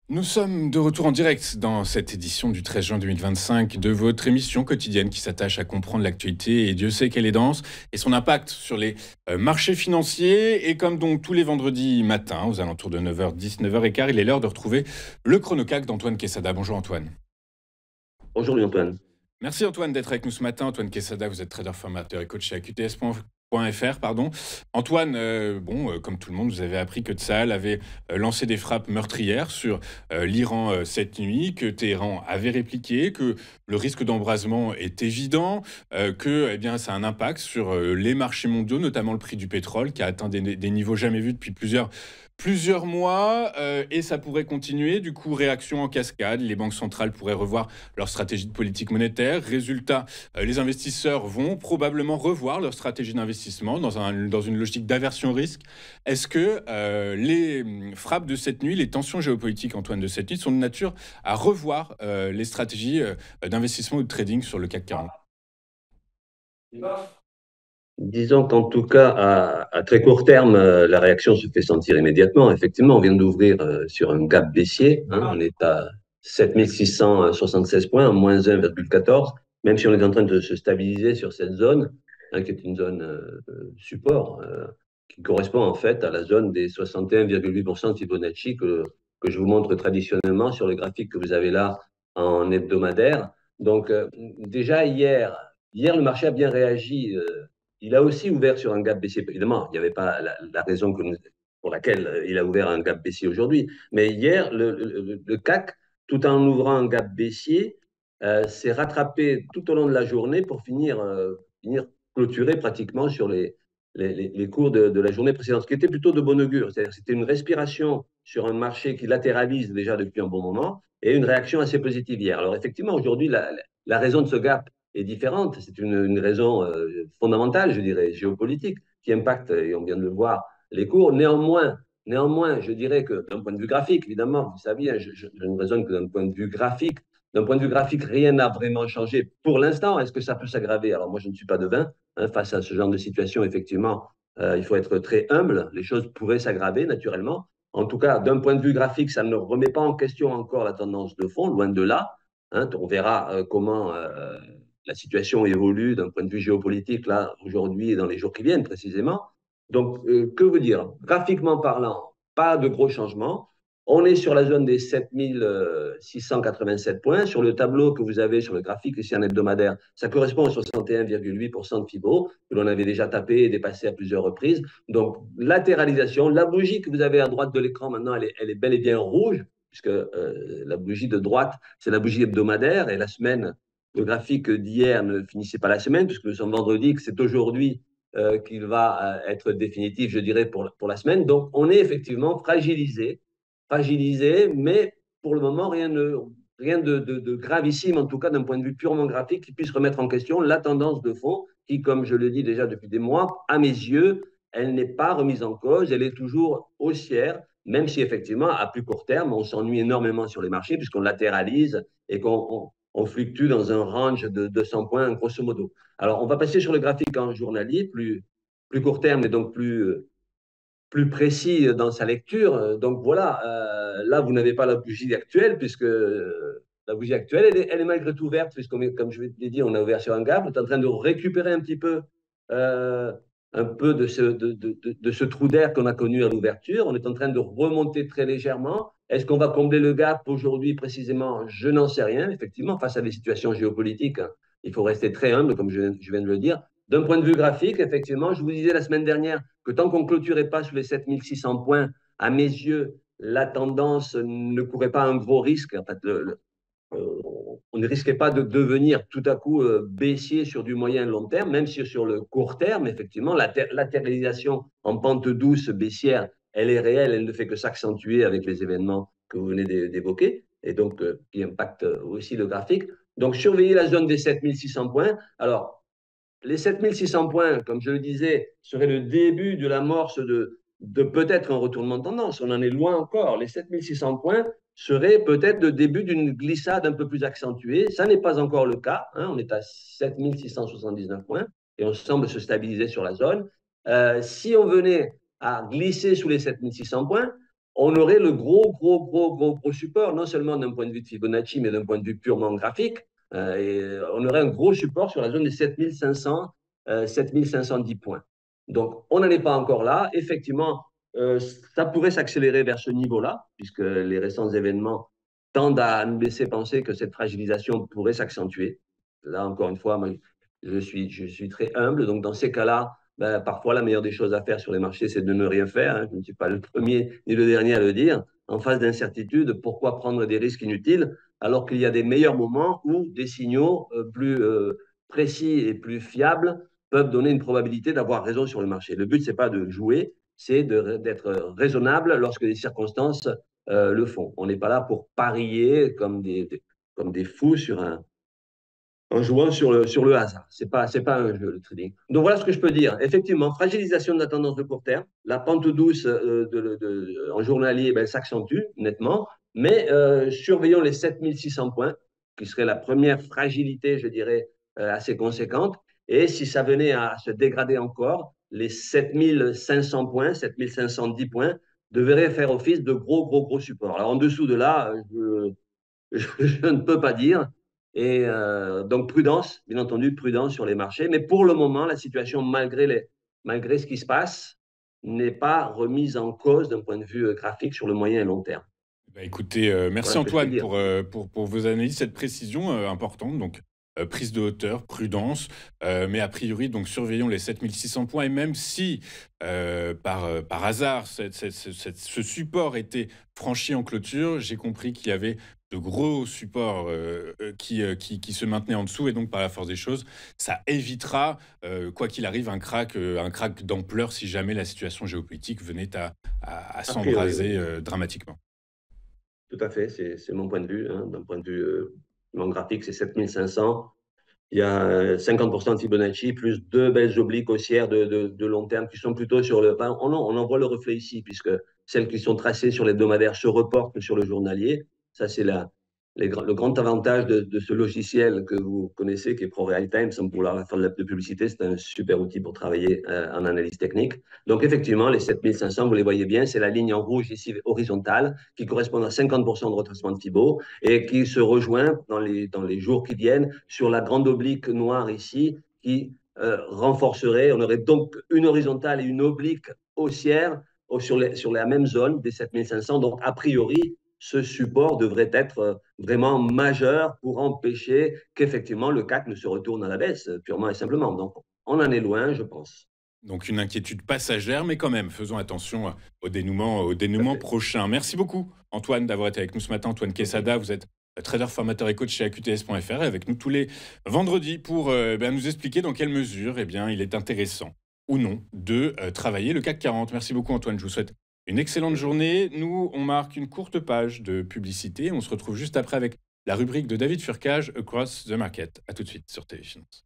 Nous sommes de retour en direct dans cette édition du 13 juin 2025 de votre émission quotidienne qui s'attache à comprendre l'actualité et Dieu sait qu'elle est dense et son impact sur les marchés financiers. Et comme donc tous les vendredis matins aux alentours de 9h10, 9h15, il est l'heure de retrouver le chronocac d'Antoine Quesada. Bonjour Antoine. Bonjour Antoine. Merci Antoine d'être avec nous ce matin. Antoine Quesada, vous êtes trader formateur et coach chez AQTS.fr, pardon. Antoine, comme tout le monde, vous avez appris que Tsahal avait lancé des frappes meurtrières sur l'Iran cette nuit, que Téhéran avait répliqué, que le risque d'embrasement est évident, que ça a un impact sur les marchés mondiaux, notamment le prix du pétrole qui a atteint des niveaux jamais vus depuis plusieurs mois, et ça pourrait continuer. Du coup, réaction en cascade, les banques centrales pourraient revoir leur stratégie de politique monétaire. Résultat, les investisseurs vont probablement revoir leur stratégie d'investissement dans une logique d'aversion au risque. Est-ce que les frappes de cette nuit, les tensions géopolitiques, Antoine, de cette nuit, sont de nature à revoir les stratégies d'investissement ou de trading sur le CAC 40? Disons qu'en tout cas, à très court terme, la réaction se fait sentir immédiatement. Effectivement, on vient d'ouvrir sur un gap baissier. On est à 7676 points, moins 1,14. Même si on est en train de se stabiliser sur cette zone, qui est une zone support, qui correspond en fait à la zone des 61,8% de Fibonacci que je vous montre traditionnellement sur le graphique que vous avez là en hebdomadaire. Donc, déjà hier, le marché a bien réagi. Il a aussi ouvert sur un gap baissier. Évidemment, il n'y avait pas la raison pour laquelle il a ouvert un gap baissier aujourd'hui. Mais hier, le CAC, tout en ouvrant un gap baissier, s'est rattrapé tout au long de la journée pour finir clôturé pratiquement sur les cours de la journée précédente, ce qui était plutôt de bon augure. C'est-à-dire que c'était une respiration sur un marché qui latéralise déjà depuis un bon moment et une réaction assez positive hier. Alors effectivement, aujourd'hui, la raison de ce gap est différente. C'est une raison fondamentale, je dirais, géopolitique, qui impacte, et on vient de le voir, les cours. Néanmoins, je dirais que d'un point de vue graphique, évidemment, vous savez, je ne raisonne que d'un point de vue graphique. D'un point de vue graphique, rien n'a vraiment changé pour l'instant. Est-ce que ça peut s'aggraver? Alors moi, je ne suis pas devin. Face à ce genre de situation, effectivement, il faut être très humble. Les choses pourraient s'aggraver naturellement. En tout cas, d'un point de vue graphique, ça ne remet pas en question encore la tendance de fond, loin de là. On verra comment la situation évolue d'un point de vue géopolitique, là, aujourd'hui et dans les jours qui viennent précisément. Donc, que vous dire? Graphiquement parlant, pas de gros changements. On est sur la zone des 7687 points. Sur le tableau que vous avez sur le graphique ici en hebdomadaire, ça correspond aux 61,8% de FIBO que l'on avait déjà tapé et dépassé à plusieurs reprises. Donc, latéralisation. La bougie que vous avez à droite de l'écran maintenant, elle est bel et bien rouge, puisque la bougie de droite, c'est la bougie hebdomadaire et la semaine, le graphique d'hier ne finissait pas la semaine, puisque nous sommes vendredi, que c'est aujourd'hui qu'il va être définitif, je dirais, pour la semaine. Donc, on est effectivement fragilisé, mais pour le moment, rien de gravissime, en tout cas d'un point de vue purement graphique, qui puisse remettre en question la tendance de fond, qui, comme je le dis déjà depuis des mois, à mes yeux, elle n'est pas remise en cause, elle est toujours haussière, même si effectivement, à plus court terme, on s'ennuie énormément sur les marchés, puisqu'on latéralise et qu'on fluctue dans un range de 200 points, grosso modo. Alors, on va passer sur le graphique en journalier, plus court terme et donc plus précis dans sa lecture. Donc voilà, là, vous n'avez pas la bougie actuelle, puisque la bougie actuelle, elle est malgré tout verte, puisque, comme je l'ai dit, on a ouvert sur un gap, on est en train de récupérer euh, un peu de ce trou d'air qu'on a connu à l'ouverture. On est en train de remonter très légèrement. Est-ce qu'on va combler le gap aujourd'hui précisément? Je n'en sais rien. Effectivement, face à des situations géopolitiques, hein, il faut rester très humble, comme je viens de le dire. D'un point de vue graphique, effectivement, je vous disais la semaine dernière que tant qu'on ne clôturait pas sous les 7600 points, à mes yeux, la tendance ne courait pas un gros risque. En fait, on ne risquait pas de devenir tout à coup baissier sur du moyen et long terme, même si sur le court terme, effectivement, la latéralisation en pente douce baissière, elle est réelle, elle ne fait que s'accentuer avec les événements que vous venez d'évoquer, et donc qui impactent aussi le graphique. Donc, surveillez la zone des 7600 points. Alors, les 7600 points, comme je le disais, seraient le début de l'amorce de peut-être un retournement de tendance. On en est loin encore. Les 7600 points seraient peut-être le début d'une glissade un peu plus accentuée. Ça n'est pas encore le cas. On est à 7679 points et on semble se stabiliser sur la zone. Si on venait à glisser sous les 7600 points, on aurait le gros support, non seulement d'un point de vue de Fibonacci, mais d'un point de vue purement graphique. Et on aurait un gros support sur la zone des 7500, 7510 points. Donc, on n'en est pas encore là. Effectivement, ça pourrait s'accélérer vers ce niveau-là, puisque les récents événements tendent à nous laisser penser que cette fragilisation pourrait s'accentuer. Là, encore une fois, moi, je suis très humble. Donc, dans ces cas-là, ben, parfois, la meilleure des choses à faire sur les marchés, c'est de ne rien faire, hein. Je ne suis pas le premier ni le dernier à le dire. En phase d'incertitude, pourquoi prendre des risques inutiles alors qu'il y a des meilleurs moments où des signaux plus précis et plus fiables peuvent donner une probabilité d'avoir raison sur le marché. Le but, ce n'est pas de jouer, c'est d'être raisonnable lorsque les circonstances le font. On n'est pas là pour parier comme des fous en jouant sur le hasard. C'est pas un jeu, le trading. Donc voilà ce que je peux dire. Effectivement, fragilisation de la tendance de court terme. La pente douce en journalier ben, s'accentue nettement, mais surveillons les 7600 points, qui serait la première fragilité, je dirais, assez conséquente. Et si ça venait à se dégrader encore, les 7500 points, 7510 points, devraient faire office de gros supports. Alors en dessous de là, je ne peux pas dire. Et donc, prudence, bien entendu, prudence sur les marchés. Mais pour le moment, la situation, malgré ce qui se passe, n'est pas remise en cause d'un point de vue graphique sur le moyen et long terme. Bah, écoutez, Voilà merci ce que je peux Antoine dire. pour vos analyses, cette précision importante. Donc, prise de hauteur, prudence, mais a priori, donc surveillons les 7600 points. Et même si, par hasard, ce support était franchi en clôture, j'ai compris qu'il y avait de gros supports qui se maintenaient en dessous. Et donc, par la force des choses, ça évitera, quoi qu'il arrive, un crack d'ampleur si jamais la situation géopolitique venait à A priori, s'embraser oui. dramatiquement. Tout à fait. C'est mon point de vue. Hein. D'un point de vue mon graphique, c'est 7500. Il y a 50% de Fibonacci, plus deux belles obliques haussières de long terme qui sont plutôt sur le. Ben, on en voit le reflet ici, puisque celles qui sont tracées sur l'hebdomadaire se reportent sur le journalier. Ça, c'est le grand avantage de ce logiciel que vous connaissez, qui est ProRealTime, sans vouloir faire de publicité. C'est un super outil pour travailler en analyse technique. Donc, effectivement, les 7500, vous les voyez bien, c'est la ligne en rouge ici horizontale qui correspond à 50% de retracement de Fibo et qui se rejoint dans les jours qui viennent sur la grande oblique noire ici qui renforcerait. On aurait donc une horizontale et une oblique haussière sur la même zone des 7500. Donc, a priori, ce support devrait être vraiment majeur pour empêcher qu'effectivement le CAC ne se retourne à la baisse, purement et simplement. Donc, on en est loin, je pense. Donc une inquiétude passagère, mais quand même, faisons attention au Tout à dénouement fait. prochain. Merci beaucoup, Antoine, d'avoir été avec nous ce matin. Antoine Je vous en prie. Quesada, vous êtes trader, formateur et coach chez AQTS.fr et avec nous tous les vendredis pour nous expliquer dans quelle mesure il est intéressant ou non de travailler le CAC 40. Merci beaucoup, Antoine. Je vous souhaite une excellente Merci. journée. Nous, on marque une courte page de publicité. On se retrouve juste après avec la rubrique de David Furcage, Across the Market. À tout de suite sur Téléfinance.